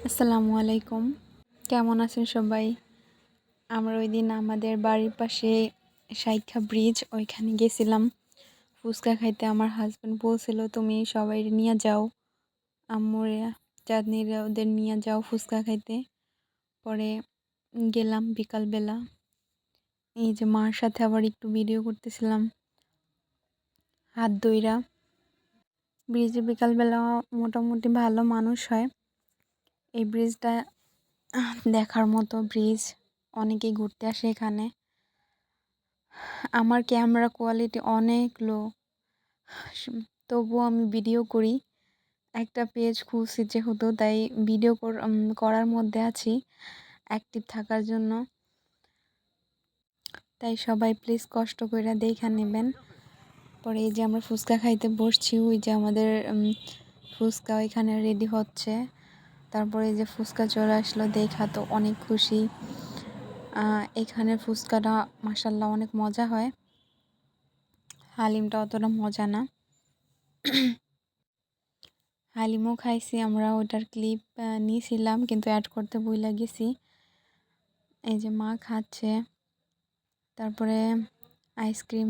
আসসালামু আলাইকুম। কেমন আছেন সবাই? আমরা ওই দিন আমাদের বাড়ির পাশে সাইখা ব্রিজ ওইখানে গেছিলাম ফুচকা খাইতে। আমার হাজব্যান্ড বলছিল তুমি সবাই নিয়ে যাও, আম্মুরা চাঁদনিরা ওদের নিয়ে যাও ফুচকা খাইতে। পরে গেলাম বিকালবেলা। এই যে মার সাথে আবার একটু ভিডিও করতেছিলাম হাত ধইরা। ব্রিজে বিকালবেলা মোটামুটি ভালো মানুষ হয়। এই ব্রিজটা দেখার মতো ব্রিজ, অনেকেই ঘুরতে আসে এখানে। আমার ক্যামেরা কোয়ালিটি অনেক লো, তবুও আমি ভিডিও করি। একটা পেজ খুলছি যেহেতু, তাই ভিডিও করার মধ্যে আছি, অ্যাক্টিভ থাকার জন্য। তাই সবাই প্লিজ কষ্ট করে দেখে নেবেন। পরে এই যে আমরা ফুচকা খাইতে বসছি, ওই যে আমাদের ফুচকা ওইখানে রেডি হচ্ছে। তারপরে এই যে ফুচকা চলে আসলো, দেখা তো অনেক খুশি। এখানের ফুচকাটা মাশাল্লাহ অনেক মজা হয়, হালিমটা অতটা মজা না। হালিমও খাইছি আমরা, ওটার ক্লিপ নিয়েছিলাম কিন্তু অ্যাড করতে ভুলে গেছি। এই যে মা খাচ্ছে, তারপরে আইসক্রিম